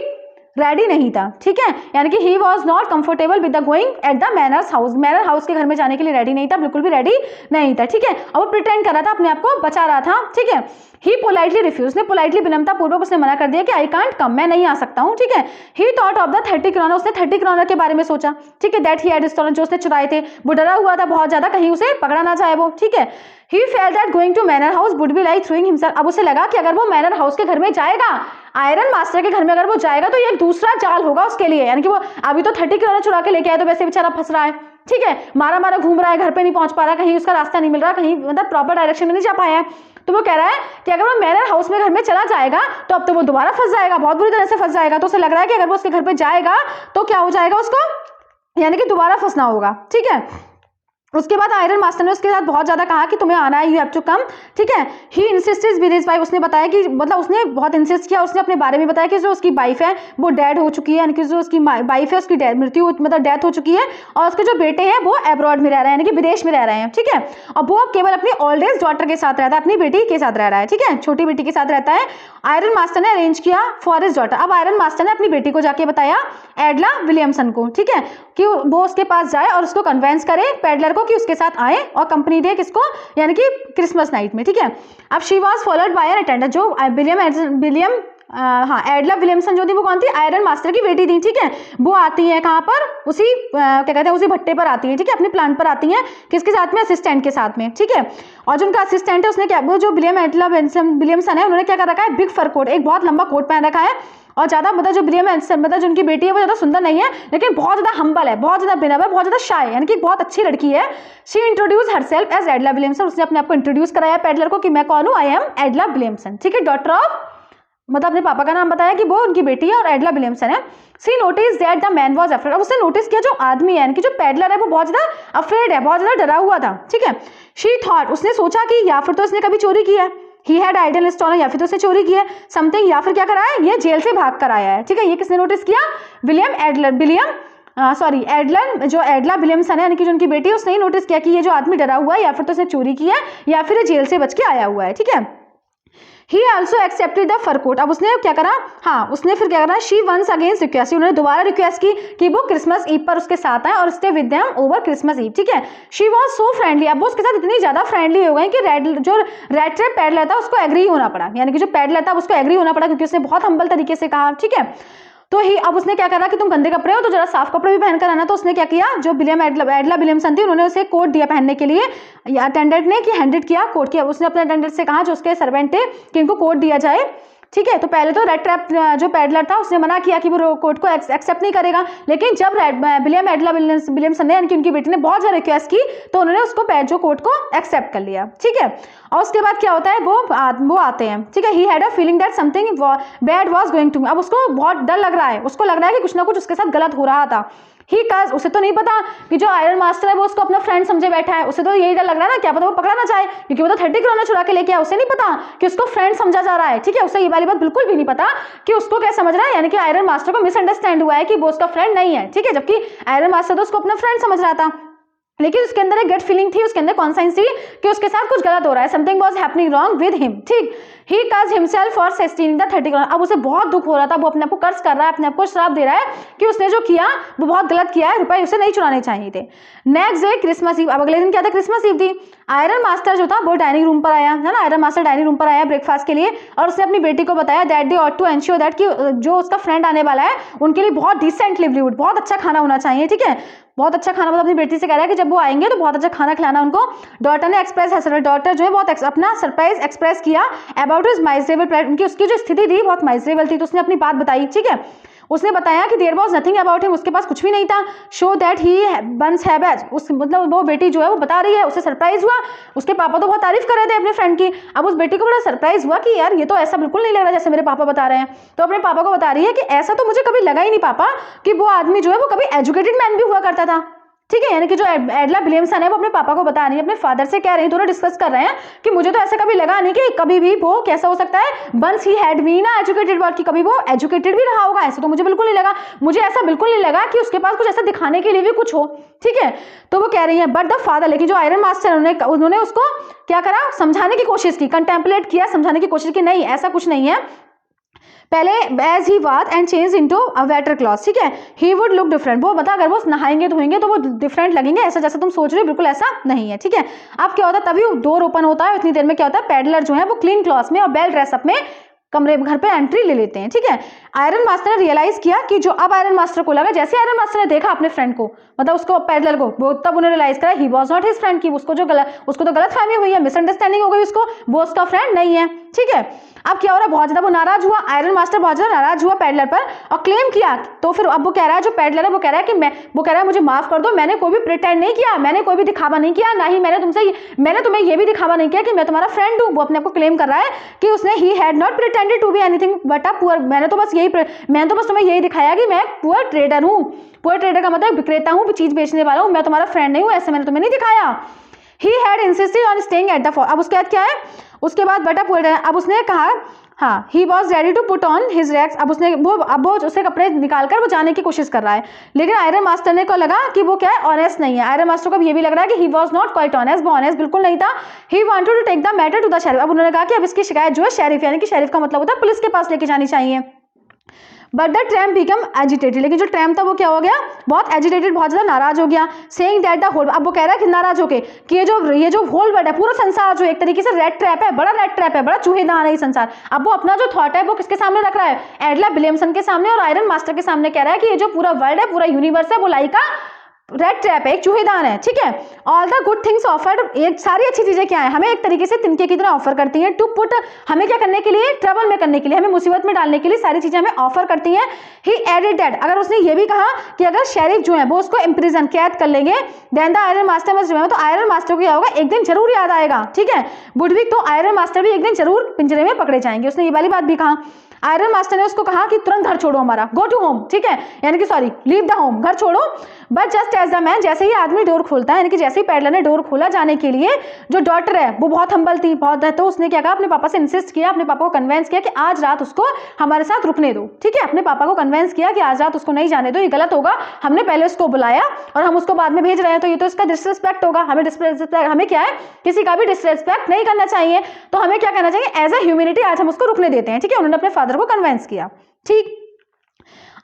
रेडी नहीं था, ठीक है, यानी कि he was not comfortable with the going at the manners house, manor house के घर में जाने के लिए रेडी नहीं था, बिल्कुल भी रेडी नहीं था, ठीक है। और वो प्रिटेंड कर रहा था, अपने आप को बचा रहा था, ठीक है। ही पोलाइटली रिफ्यूज, ने पोलाइटली विनम्रता पूर्वक उसने मना कर दिया कि आई कांट कम, मैं नहीं आ सकता हूँ, ठीक है। He thought of the 30 kronor, उसने 30 क्रोनर के बारे में सोचा, ठीक है, दैट ही हैड स्टोलन, जो उसने चुराए थे। वो डरा हुआ था बहुत ज्यादा कहीं उसे पकड़ा ना जाए वो, ठीक है। He felt that going to manor house would be like throwing himself, अब उसे लगा कि अगर वो मैनर हाउस के घर में जाएगा, आयरन मास्टर के घर में अगर वो जाएगा तो ये एक दूसरा जाल होगा उसके लिए, यानी कि वो अभी तो 30 क्रोनर चुरा के लेके आया, तो वैसे बेचारा फंस रहा है, ठीक है, मारा मारा घूम रहा है, घर पे नहीं पहुंच पा रहा, कहीं उसका रास्ता नहीं मिल रहा, कहीं मतलब प्रॉपर डायरेक्शन में नहीं जा पाया है। तो वो कह रहा है कि अगर वो मैनर हाउस में घर में चला जाएगा तो अब तो वो दोबारा फंस जाएगा, बहुत बुरी तरह से फंस जाएगा। तो उसे लग रहा है कि अगर वो उसके घर पे जाएगा तो क्या हो जाएगा उसको, यानी कि दोबारा फंसना होगा, ठीक है। उसके बाद आयरन मास्टर ने उसके साथ बहुत ज्यादा कहा कि तुम्हें आना है, यू हैव टू कम, ठीक है। He insisted with his wife, उसने बताया कि मतलब उसने बहुत इंसिस्ट किया, उसने अपने बारे में बताया कि जो उसकी वाइफ है वो डेड हो चुकी है, यानी कि जो उसकी वाइफ है उसकी मृत्यु मतलब डेथ हो चुकी है, और उसके जो बेटे हैं वो अब्रॉड में रह रहे हैं, यानी कि विदेश में रह रहे हैं, ठीक है। और वो अब केवल अपनी ओल्ड एज डॉटर के साथ रहता है, अपनी बेटी के साथ रह रहा है, ठीक है, छोटी बेटी के साथ रहता है। आयरन मास्टर ने अरेंज किया फॉर हिज डॉटर, अब आयरन मास्टर ने अपनी बेटी को जाके बताया एडला विलियमसन को, ठीक है, कि वो उसके पास जाए और उसको कन्वेंस करे पैडलर को कि उसके साथ आए और कंपनी दे किसको, यानी कि क्रिसमस नाइट में, ठीक है। अब she was followed by an attendant, जो एडला विलियमसन जो थी वो कौन थी? आयरन मास्टर की बेटी थी, ठीक है। वो आती है कहाँ पर? उसी क्या कहते हैं, उसी भट्टे पर आती है, ठीक है, अपने प्लांट पर आती है, किसके साथ में? असिस्टेंट के साथ में, ठीक है। और जो उनका असिस्टेंट है उसने क्या, वो जो एडला विलियमसन है उन्होंने क्या कर रखा है? बिग फर कोट, एक बहुत लंबा कोट पहन रखा है, और ज्यादा मतलब जो मतलब जो उनकी बेटी है वो ज्यादा सुंदर नहीं है, लेकिन बहुत ज्यादा हम्बल है, बहुत ज्यादा बिनव है, बहुत ज्यादा शाय, यानी कि बहुत अच्छी लड़की है। She introduce herself as Edla Williamson, उसने अपने आप को इंट्रोड्यूस कराया पैडलर को कि मैं कौन हूँ, आई एम एडला विलियमसन, ठीक है, डॉटर ऑफ, मतलब अपने पापा का नाम बताया कि वो उनकी बेटी है और एडला विलियमसन है। She notice that the man was afraid, अब उसने नोटिस किया जो आदमी है, यानी कि जो पैडलर है वो बहुत ज्यादा अफ्रेड है, बहुत ज्यादा डरा हुआ था, ठीक है। शी थॉट, उसने सोचा कि या फिर तो इसने कभी चोरी की है, ही हैड आइडल स्टोलन, या फिर तो उसने चोरी की है समथिंग, या फिर क्या करा है, ये जेल से भाग कर आया है, ठीक है। ये किसने नोटिस किया? एडलन, जो एडला विलियमसन है यानी कि जो उनकी बेटी है, उसने ही नोटिस किया कि ये जो आदमी डरा हुआ है या फिर तो उसने चोरी की है या फिर ये जेल से बच के आया हुआ है, ठीक है। He also accepted the fur coat, अब उसने क्या करा, हाँ उसने फिर क्या करा, शी वंस अगेंस्ट रिक्वेस्ट, उन्होंने दोबारा रिक्वेस्ट की कि वो क्रिसमस ईव पर उसके साथ आए और stay with them over Christmas Eve, ठीक है। शी वाज सो फ्रेंडली, अब वो उसके साथ इतनी ज्यादा फ्रेंडली हो गई कि रेड ट्रैप पैडलर था उसको एग्री होना पड़ा, यानी कि जो पैडलर था उसको एग्री होना पड़ा क्योंकि उसने बहुत हम्बल तरीके से कहा, ठीक है। तो ही अब उसने क्या करा कि तुम गंदे कपड़े हो तो जरा साफ कपड़े भी पहनकर आना, तो उसने क्या किया, जो एडला विलियमसन थी उन्होंने उसे कोट दिया पहनने के लिए, अटेंडेंट ने कि हैंडेड किया कोट किया, उसने अपने अटेंडेंट से कहा जो उसके सर्वेंट थे कि इनको कोट दिया जाए, ठीक है। तो पहले तो रेड ट्रैप जो पैडलर था उसने मना किया कि वो कोट को एक्सेप्ट नहीं करेगा, लेकिन जब एडला विलियमसन ने यानी कि उनकी बेटी ने बहुत ज्यादा रिक्वेस्ट की तो उन्होंने उसको जो कोट को एक्सेप्ट कर लिया, ठीक है। और उसके बाद क्या होता है, वो आते हैं, ठीक है। He had a feeling that something bad was going to, अब उसको बहुत डर लग रहा है, उसको लग रहा है कि कुछ ना कुछ उसके साथ गलत हो रहा था। ही काज, उसे तो नहीं पता कि जो आयरन मास्टर है वो उसको अपना फ्रेंड समझे बैठा है, उसे तो यही डर लग रहा है ना, क्या पता वो पकड़ा ना जाए, क्योंकि वो तो 30 क्रोनर चुरा के लेके आया, उसे नहीं पता कि उसको फ्रेंड समझा जा रहा है, ठीक है। उसे ये वाली बात बिल्कुल भी नहीं पता कि उसको क्या समझ रहा है, यानी कि आयरन मास्टर को मिसअंडरस्टैंड हुआ है कि वो उसका फ्रेंड नहीं है, ठीक है, जबकि आयरन मास्टर तो उसको अपना फ्रेंड समझ रहा था, लेकिन उसके अंदर एक गट फीलिंग थी, उसके अंदर कॉन्साइंस थी कि उसके साथ कुछ गलत हो रहा है, something was happening wrong with him, ठीक। He curse himself for sustaining the 30 crore. अब उसे बहुत दुख हो रहा था, वो अपने आप को कर्स कर रहा है, अपने आप को श्राप दे रहा है कि उसने जो किया वो बहुत गलत किया है, रुपए उसे नहीं चुराने चाहिए थे। नेक्स्ट डे क्रिसमस ईव, अब अगले दिन क्या था, क्रिसमस ईव थी। आयरन मास्टर जो था वो डाइनिंग रूम पर आया, है ना, आयरन मास्टर डाइनिंग रूम पर आया ब्रेकफास्ट के लिए, और उसने अपनी बेटी को बताया that they ought to ensure that कि जो उसका फ्रेंड आने वाला है उनके लिए बहुत डिसेंट लिवलीहुड, बहुत अच्छा खाना होना चाहिए, ठीक है, बहुत अच्छा खाना, मतलब अपनी बेटी से कह रहा है कि जब वो आएंगे तो बहुत अच्छा खाना खिलाना उनको। डॉटर ने एक्सप्रेस, डॉटर जो है बहुत अपना सरप्राइज एक्सप्रेस किया अबाउट हिज माइजरेबल, उनकी उसकी जो स्थिति थी बहुत माइजरेबल थी, तो उसने अपनी बात बताई, ठीक है। उसने बताया कि there was nothing about him, उसके पास कुछ भी नहीं था। Show that he once have as, उस मतलब वो बेटी जो है वो बता रही है, उसे सरप्राइज हुआ, उसके पापा तो बहुत तारीफ कर रहे थे अपने फ्रेंड की, अब उस बेटी को बड़ा सरप्राइज हुआ कि यार ये तो ऐसा बिल्कुल नहीं लग रहा जैसे मेरे पापा बता रहे हैं। तो अपने पापा को बता रही है कि ऐसा तो मुझे कभी लगा ही नहीं पापा कि वो आदमी जो है वो कभी एजुकेटेड मैन भी हुआ करता था, ठीक है। यानी कि जो एडला विलियमसन है वो अपने पापा को बता रही है, अपने फादर से कह रही है, दोनों डिस्कस कर रहे हैं कि मुझे तो ऐसा कभी लगा नहीं कि कभी भी वो कैसा हो सकता है, once he had been educated, कि कभी वो एजुकेटेड भी रहा होगा, ऐसा तो मुझे बिल्कुल नहीं लगा, मुझे ऐसा बिल्कुल नहीं लगा कि उसके पास कुछ ऐसा दिखाने के लिए भी कुछ हो, ठीक है। तो वो कह रही है बट द फादर, लेकिन जो आयरन मास्टर उन्होंने उसको क्या करा, समझाने की कोशिश की, कंटेम्पलेट किया, समझाने की कोशिश की, नहीं ऐसा कुछ नहीं है, पहले एज ही वाथ and change into a waiter cloth, ठीक है, ही वुड लुक डिफरेंट, वो बता अगर वो नहाएंगे धोएंगे तो वो डिफरेंट लगेंगे, ऐसा जैसा तुम सोच रहे हो बिल्कुल ऐसा नहीं है, ठीक है। अब क्या होता है, तभी डोर ओपन होता है, इतनी देर में क्या होता है, पैडलर जो है वो क्लीन क्लॉथ में और वेल ड्रेसअप में कमरे घर पे एंट्री ले लेते हैं, ठीक है। आयरन मास्टर ने रियलाइज किया कि जो, अब आयरन मास्टर को लगा, जैसे आयरन मास्टर ने देखा अपने फ्रेंड को, मतलब उसको पैडलर को, वो तब उन्हें रियलाइज करा he was not his friend, की उसको तो गलतफहमी हुई है, मिसअंडरस्टैंडिंग हो गई उसको, वो उसका फ्रेंड नहीं है, ठीक है। अब क्या हो रहा है, बहुत ज्यादा वो नाराज हुआ, आयरन मास्टर बहुत ज्यादा नाराज हुआ पैडलर पर और क्लेम किया, तो फिर अब वो कह रहा है, जो पैडलर है वो कह रहा है कि वो कह रहा है मुझे माफ कर दो, मैंने कोई भी प्रिटेंड नहीं किया, मैंने कोई भी दिखावा नहीं किया, ना ही मैंने तुम्हें ये भी दिखावा नहीं किया कि मैं तुम्हारा फ्रेंड हूं। वो अपने आप को क्लेम कर रहा है कि उसने he had not pretended to be anything but a poor, मैंने तो बस तुम्हें यही दिखाया कि मैं पुअर ट्रेडर हूं। पुअर ट्रेडर का मतलब विक्रेता हूं, चीज बेचने वाला हूं, मैं तुम्हारा फ्रेंड नहीं हूं, ऐसे मैंने तुम्हें नहीं दिखाया। He had insisted on staying at the for, अब उसके बाद क्या है, उसके बाद बटा पुअर, अब उसने कहा हाँ, he was ready to put on his rags, अब वो उससे कपड़े निकालकर वो जाने की कोशिश कर रहा है, लेकिन आयरन मास्टर ने को लगा कि वो क्या है, ऑनेस्ट नहीं है। आयरन मास्टर को ये भी लग रहा है कि he was not quite honest, वो ऑनेस्ट बिल्कुल नहीं था। He wanted to take the matter to the sheriff, अब उन्होंने कहा कि अब इसकी शिकायत जो है शेरिफ, यानी कि शेरिफ का मतलब होता है पुलिस के पास लेके जानी चाहिए। But the tramp become agitated, लेकिन जो ट्रैम्प था वो क्या हो गया, बहुत एजिटेटेड, बहुत ज्यादा नाराज हो गया। सेइंग दैट द होल, अब वो कह रहा है कि नाराज होके कि ये जो होल वर्ल्ड है, पूरा संसार जो एक तरीके से रेड ट्रैप है, बड़ा रेड ट्रैप है, बड़ा चूहेदान है ये संसार। अब वो अपना जो थॉट है वो किसके सामने रख रहा है, एडला विलियमसन के सामने और आयरन मास्टर के सामने कह रहा है कि ये जो पूरा वर्ल्ड है, पूरा यूनिवर्स है, वो लाइक अ रेड ट्रैप है, एक चूहेदान है, ठीक है। All the good things offered, एक सारी अच्छी चीजें क्या है, हमें एक तरीके से तिनके की तरह ऑफर करती हैं, टू पुट, हमें क्या करने के लिए, ट्रबल में करने के लिए, हमें मुसीबत में डालने के लिए सारी चीजें हमें ऑफर करती हैं। ही एडेड दैट, अगर उसने ये भी कहा कि अगर शेरिफ जो है वो उसको इम्प्रिजन, कैद कर लेंगे, then the iron master must remember, तो आयरन मास्टर को क्या होगा, एक दिन जरूर याद आएगा, ठीक है। बुडविक, तो आयरन मास्टर भी एक दिन जरूर पिंजरे में पकड़े जाएंगे, उसने ये वाली बात भी कहा। आयरन मास्टर ने उसको कहा कि तुरंत घर छोड़ो हमारा, गो टू होम, ठीक है, यानी कि सॉरी लीव द होम, घर छोड़ो। But just as the man, जैसे ही आदमी डोर खोलता है, यानी कि जैसे ही पैडलर ने डोर खोला जाने के लिए, जो डॉटर है वो बहुत हम्बल थी, बहुत है, तो उसने क्या कहा, अपने पापा से इंसिस्ट किया, अपने पापा को कन्वेंस किया कि आज रात उसको हमारे साथ रुकने दो, ठीक है। अपने पापा को कन्वेंस किया कि आज रात उसको नहीं जाने दो, ये गलत होगा, हमने पहले उसको बुलाया और हम उसको बाद में भेज रहे हैं, तो ये तो इसका डिसरिस्पेक्ट होगा, हमें क्या है, किसी का भी डिसरिस्पेक्ट नहीं करना चाहिए, तो हमें क्या करना चाहिए, एज अ ह्यूमैनिटी आज हम उसको रुकने देते हैं, ठीक है। उन्होंने अपने फादर को कन्वेंस किया, ठीक।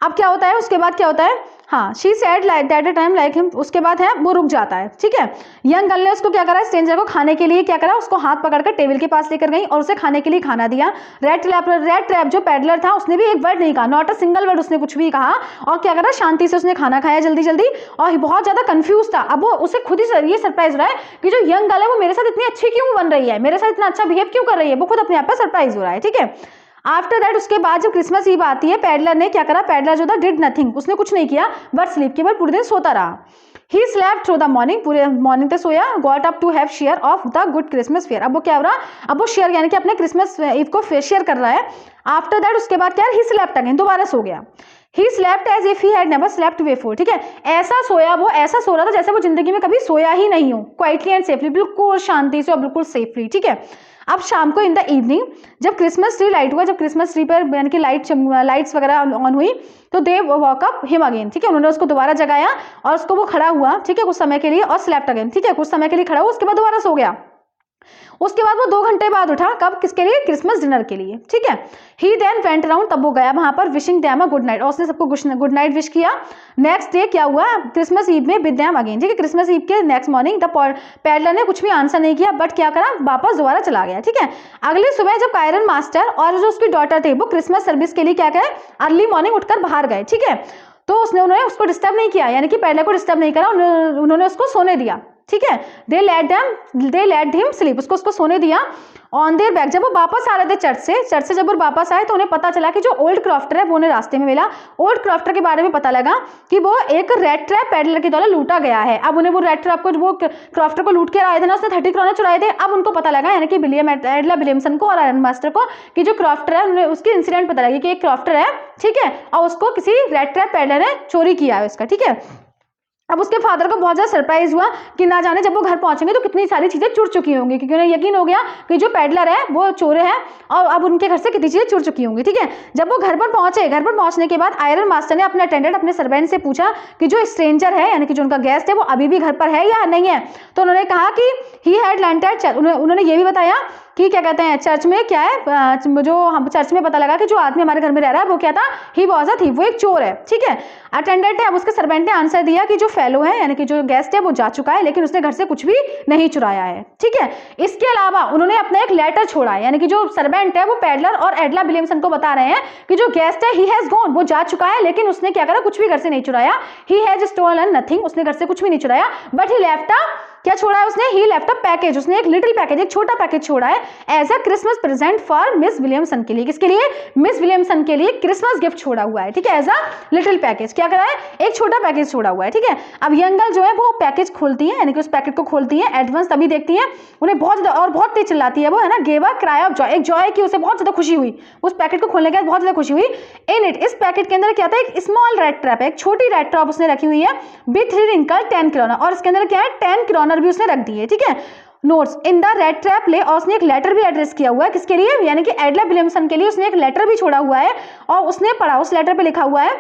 अब क्या होता है, उसके बाद क्या होता है, हाँ, she said like that a time like him, उसके बाद है वो रुक जाता है, ठीक है। यंग गर्ल ने उसको क्या करा, स्ट्रेंजर को खाने के लिए क्या करा, उसको हाथ पकड़कर टेबल के पास लेकर गई और उसे खाने के लिए खाना दिया। रेड ट्रैप जो पैडलर था उसने भी एक वर्ड नहीं कहा, नॉट अ सिंगल वर्ड उसने कुछ भी कहा, और क्या करा, शांति से उसने खाना खाया जल्दी जल्दी, और बहुत ज्यादा कंफ्यूज था। अब वो उसे खुद ही ये सरप्राइज रहा है कि जो यंग गर्ल है वो मेरे साथ इतनी अच्छी क्यों बन रही है, मेरे साथ इतना अच्छा बिहेव क्यों कर रही है, वो खुद अपने आप पर सरप्राइज हो रहा है, ठीक है। आफ्टर दैट, उसके बाद जब क्रिसमस ईव आती है, पैडलर ने क्या करा, पैडलर जो था डिड नथिंग, उसने कुछ नहीं किया, बट स्लीप, केवल पूरे दिन सोता रहा। He slept through the morning, पूरे मॉर्निंग तक सोया। Got up to have share of the good Christmas fare, अब वो क्या हो रहा, अब वो शेयर यानी कि अपने क्रिसमस ईव को शेयर कर रहा है। आफ्टर दैट, उसके बाद क्या, ही स्लेप्ट अगेन, दोबारा सो गया। He slept as if he had never slept before, ठीक है। ऐसा सोया, वो ऐसा सो रहा था जैसे वो जिंदगी में कभी सोया ही नहीं हो, क्वाइटली एंड सेफली, बिल्कुल शांति से और बिल्कुल सेफली, ठीक है। अब शाम को इन द इवनिंग, जब क्रिसमस ट्री लाइट हुआ, जब क्रिसमस ट्री पर यानी कि लाइट्स वगैरह ऑन हुई, तो they walk up him again, ठीक है। उन्होंने उसको दोबारा जगाया और उसको वो खड़ा हुआ, ठीक है, कुछ समय के लिए, और स्लेप्ट अगेन, ठीक है, कुछ समय के लिए खड़ा हुआ, उसके बाद दोबारा सो गया। उसके बाद वो 2 घंटे बाद उठा, कब, किसके लिए, क्रिसमस डिनर के लिए, ठीक है। ही देन वेंट अराउंड, तब वो गया वहां पर, wishing them a good night, और उसने सबको गुड नाइट विश किया। नेक्स्ट डे क्या हुआ, क्रिसमस ईव में विद देम अगेन, ठीक है। क्रिसमस ईव के नेक्स्ट मॉर्निंग द पैडलर ने कुछ भी आंसर नहीं किया, बट क्या करा, वापस दोबारा चला गया, ठीक है। अगली सुबह जब कायरन मास्टर और जो उसकी डॉटर थे वो क्रिसमस सर्विस के लिए क्या करें, अर्ली मॉर्निंग उठकर बाहर गए, ठीक है। तो उन्होंने उसको डिस्टर्ब नहीं किया, यानी कि पैडलर को डिस्टर्ब नहीं करा, उन्होंने उसको सोने दिया, ठीक है। दे लेट हिम स्लीप, उसको सोने दिया। ऑन देयर बैक, जब वो वापस आ रहे थे चर्च से जब वो वापस आए तो उन्हें पता चला कि जो ओल्ड क्रॉफ्टर है वो उन्हें रास्ते में मिला। ओल्ड क्रॉफ्टर के बारे में पता लगा कि वो एक रेड ट्रैप पैडलर के द्वारा लूटा गया है। अब उन्हें वो रेड ट्रैप को, वो क्रॉफ्टर को लूट के आए थे ना, उसने 30 क्रॉनर चुराए थे। अब उनको पता लगा, यानी कि एडला विलियमसन को और आयरन मास्टर को, कि जो क्रॉफ्टर है उन्हें उसकी इंसिडेंट पता लगी कि एक क्रॉफ्टर है, ठीक है, और उसको किसी रेड ट्रैप पैडलर ने चोरी किया है उसका, ठीक है। अब उसके फादर को बहुत ज़्यादा सरप्राइज हुआ कि ना जाने जब वो घर पहुंचेंगे तो कितनी सारी चीज़ें चुर चुकी होंगी, क्योंकि उन्हें यकीन हो गया कि जो पैडलर है वो चोर है और अब उनके घर से कितनी चीज़ें चुर चुकी होंगी, ठीक है। जब वो घर पर पहुंचे, घर पर पहुंचने के बाद आयरन मास्टर ने अपने अटेंडेंट, अपने सर्वेंट से पूछा कि जो स्ट्रेंजर है, यानी कि जो उनका गेस्ट है, वो अभी भी घर पर है या नहीं है। तो उन्होंने कहा कि ही हैड लैंडेड, उन्होंने ये भी बताया कि क्या कहते हैं, चर्च में क्या है, जो हम चर्च में पता लगा कि जो आदमी हमारे घर में रह रहा है वो क्या था, ही वॉज अ थीफ, वो एक चोर है, ठीक है। अटेंडेंट है, अब उसके सर्वेंट ने आंसर दिया कि जो फेलो है, यानी कि जो गेस्ट है, वो जा चुका है, लेकिन उसने घर से कुछ भी नहीं चुराया है, ठीक है। इसके अलावा उन्होंने अपना एक लेटर छोड़ा है, यानी कि जो सर्वेंट है वो पैडलर और एडला विलियमसन को बता रहे हैं कि जो गेस्ट है, ही हैज गॉन, वो जा चुका है, लेकिन उसने क्या करा, कुछ भी घर से नहीं चुराया। ही हैज स्टोलन नथिंग, उसने घर से कुछ भी नहीं चुराया, बट ही लेफ्ट अ, क्या छोड़ा है उसने, ही लेफ्ट अ पैकेज, उसने एक लिटिल पैकेज, एक छोटा पैकेज छोड़ा है as a Christmas present for Miss Williamson के लिए। किसके लिए, मिस विलियमसन के लिए क्रिसमस गिफ्ट छोड़ा हुआ है, ठीक है, एज अ लिटिल पैकेज। क्या करा है, एक छोटा पैकेज छोड़ा हुआ है, ठीक है। अब ये अंकल जो है वो पैकेज खोलती है, यानी कि उस पैकेट को खोलती है, एडवांस तभी देखती है, उन्हें बहुत ज्यादा और बहुत तेज चिल्लाती है वो, है ना, gave a cry of Joy, एक जॉय की उसे बहुत ज्यादा खुशी हुई, उस पैकेट को खोलने के बाद बहुत ज्यादा खुशी हुई। इन इट, इस पैकेट के अंदर क्या था, एक स्मॉल रेड ट्रैप है, एक छोटी रेड ट्रैप उसने रखी हुई है, विथ रिंकल 10 क्रॉनर, और इसके अंदर क्या है, 10 क्रॉनर भी उसने रख दिए, ठीक है। Notes in the red trap ले, और उसने एक लेटर भी एड्रेस किया हुआ है, किसके लिए, यानी कि एडला विलियमसन के लिए उसने एक लेटर भी छोड़ा हुआ है, और उसने पढ़ा, उस लेटर पे लिखा हुआ है,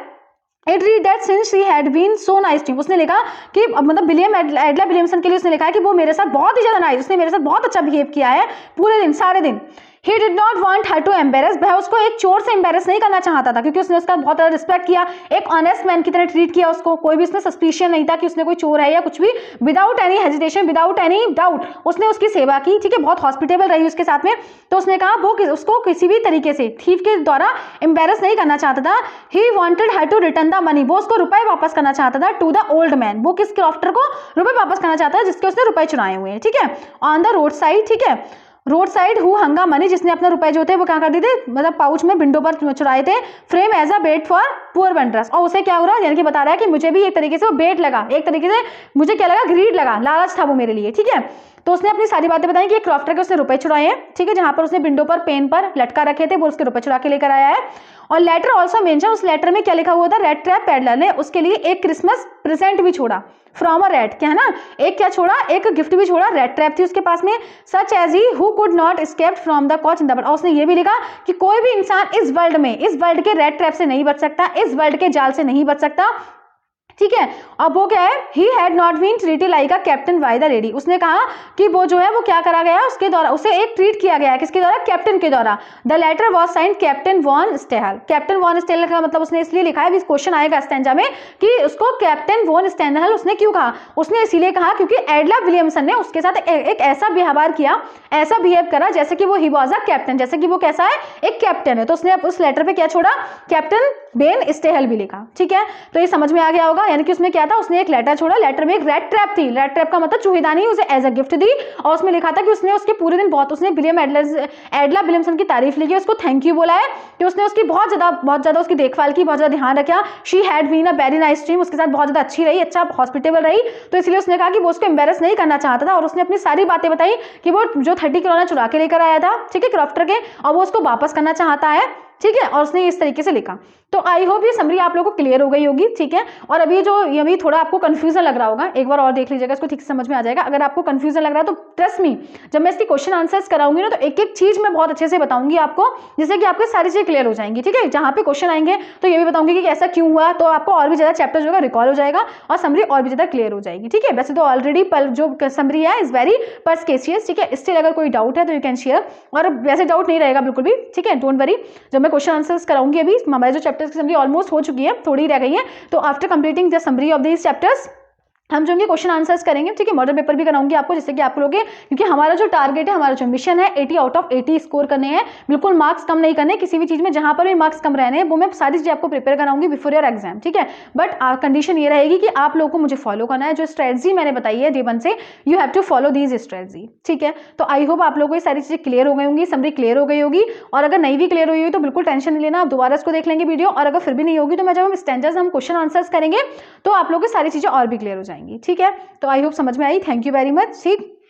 it read that since she had been so nice to, उसने लिखा कि मतलब एडला विलियमसन के लिए उसने लिखा है कि वो मेरे साथ बहुत ही ज्यादा नाइस, उसने मेरे साथ बहुत अच्छा बिहेव किया है पूरे दिन, सारे दिन। He did not want her to embarrass, वह उसको एक चोर से एम्बेरस नहीं करना चाहता था, क्योंकि उसने उसका बहुत ज्यादा रिस्पेक्ट किया, एक ऑनेस्ट मैन की तरह ट्रीट किया उसको, कोई भी उसने सस्पिशियन नहीं था कि उसने कोई चोर है या कुछ भी। Without any hesitation, without any doubt उसने उसकी सेवा की, ठीक है, बहुत हॉस्पिटेबल रही उसके साथ में। तो उसने कहा वो उसको किसी भी तरीके से थीफ के द्वारा एम्बेरस नहीं करना चाहता था। He wanted her to return the money, वो उसको रुपए वापस करना चाहता था, टू द ओल्ड मैन, वो किस क्रॉफ्टर को रुपए वापस करना चाहता था जिसके उसने रुपए चुराए हुए हैं, ठीक है। ऑन द रोड साइड, ठीक है, रोड साइड हु हंगा मनी, जिसने अपने रुपए जो थे वो क्या कर दिए थे, मतलब पाउच में विंडो पर चुराए थे। Frame as a bet for poor vendors, और उसे क्या हो रहा है, यानी कि बता रहा है कि मुझे भी एक तरीके से वो बेट लगा, एक तरीके से मुझे क्या लगा, ग्रीड लगा, लालच था वो मेरे लिए, ठीक है। तो उसने अपनी सारी बातें बताई कि एक क्रॉफ्टर के उसने रुपए चुराए हैं, ठीक है, जहां पर उसने विंडो पर पेन पर लटका रखे थे वो उसके रुपए चुरा के लेकर आया है। और लेटर ऑल्सो मेंशन, उस लेटर में क्या लिखा हुआ था, रेड ट्रैप पैडलर ने उसके लिए एक क्रिसमस प्रेजेंट भी छोड़ा, फ्रॉम अ रेड, क्या है ना, एक क्या छोड़ा, एक गिफ्ट भी छोड़ा, रेड ट्रैप थी उसके पास में, such as he who could not escape from the coach in the world, और उसने ये भी लिखा कि कोई भी इंसान इस वर्ल्ड में, इस वर्ल्ड के रेड ट्रैप से नहीं बच सकता, इस वर्ल्ड के जाल से नहीं बच सकता, ठीक है। अब वो क्या है, he had not been treated like a captain by the lady, उसने कहा कि वो जो है वो क्या करा गया, उसके द्वारा उसे एक ट्रीट किया गया है, किसके द्वारा, कैप्टन के द्वारा। The letter was signed captain von Stehl, captain von Stehl का मतलब उसने इसलिए लिखा है, क्वेश्चन आएगा स्टैंजा में कि उसको कैप्टन वॉन स्टेहल उसने क्यों कहा, उसने इसीलिए कहा क्योंकि एडला विलियमसन ने उसके साथ एक ऐसा व्यवहार किया, ऐसा बिहेव करा जैसे कि वो ही वाज अ कैप्टन, जैसे कि वो कैसा है, एक कैप्टन है। तो उसने उस लेटर पे क्या छोड़ा, कैप्टन बेन स्टेहल भी लिखा, ठीक है। तो ये समझ में आ गया होगा, यानी कि उसमें क्या था, उसने एक लेटर छोड़ा, लेटर में एक रेड ट्रैप थी, रेड ट्रैप का मतलब चूहेदानी, उसे एज अ गिफ्ट दी, और उसमें लिखा था कि उसने उसके पूरे दिन बहुत, उसने एडला विलियमसन की तारीफ लिखी, उसको थैंक यू बोला है कि उसने उसकी बहुत ज्यादा उसकी देखभाल की, बहुत ज्यादा ध्यान रखा। She had been a very nice team, उसके साथ बहुत ज्यादा अच्छी रही, अच्छा हॉस्पिटेबल रही, तो इसलिए उसने कहा कि वो उसको एम्बेरस नहीं करना चाहता था, और उसने अपनी सारी बातें बताई कि वो जो 30 क्रॉनर चुरा के लेकर आया था, ठीक है, क्रॉफ्टर के, और वो उसको वापस करना चाहता है, ठीक है, और उसने इस तरीके से लिखा। तो आई होप ये समरी आप लोगों को क्लियर हो गई होगी, ठीक है। और अभी अभी थोड़ा आपको कंफ्यूजन लग रहा होगा, एक बार और देख लीजिएगा, इसको ठीक से समझ में आ जाएगा। अगर आपको कंफ्यूजन लग रहा है तो ट्रस्ट मी, जब मैं इसकी क्वेश्चन आंसर्स कराऊंगी ना तो एक एक चीज मैं बहुत अच्छे से बताऊंगी आपको, जिससे कि आपकी सारी चीजें क्लियर हो जाएंगी, ठीक है। जहां पे क्वेश्चन आएंगे तो ये भी बताऊंगी कि ऐसा क्यों हुआ, तो आपको और भी ज्यादा चैप्टर जो है रिकॉल हो जाएगा और समरी और भी ज्यादा क्लियर हो जाएगी, ठीक है। वैसे तो ऑलरेडी जो समरी है इज वेरी परस्केसियस, ठीक है। स्टिल अगर कोई डाउट है तो यू कैन शेयर, और वैसे डाउट नहीं रहेगा बिल्कुल भी, ठीक है, डोंट वरी। जब मैं क्वेश्चन आंसर्स कराऊंगी, अभी हमारे जो चैप्टर्स की समरी ऑलमोस्ट हो चुकी है, थोड़ी रह गई है, तो after completing the summary of these chapters हम जो क्वेश्चन आंसर्स करेंगे, ठीक है। मॉडल पेपर भी कराऊंगी आपको, जिससे कि आप लोग, क्योंकि हमारा जो टारगेट है, हमारा जो मिशन है 80 आउट ऑफ 80 स्कोर करने हैं, बिल्कुल मार्क्स कम नहीं करने किसी भी चीज में, जहां पर भी मार्क्स कम रहने हैं वो मैं सारी चीजें आपको प्रिपेयर कराऊंगी बिफोर योर एग्जाम, ठीक है। बट कंडीशन ये रहेगी कि आप लोगों को मुझे फॉलो करना है, जो स्ट्रेटजी मैंने बताई है डे 1 से, you have to follow these strategy, ठीक है। तो आई होप आप लोगों को ये सारी चीजें क्लियर हो गई होंगी, समरी क्लियर हो गई होगी, और अगर नहीं भी क्लियर हुई तो बिल्कुल टेंशन नहीं लेना, आप दोबारा इसको देख लेंगे वीडियो, और अगर फिर भी नहीं होगी तो मैं जब हम स्टैंडर्ड्स हम क्वेश्चन आंसर्स करेंगे तो आप लोगों की सारी चीजें और भी क्लियर हो जाएंगी, ठीक है। तो आई होप समझ में आई, थैंक यू वेरी मच, ठीक।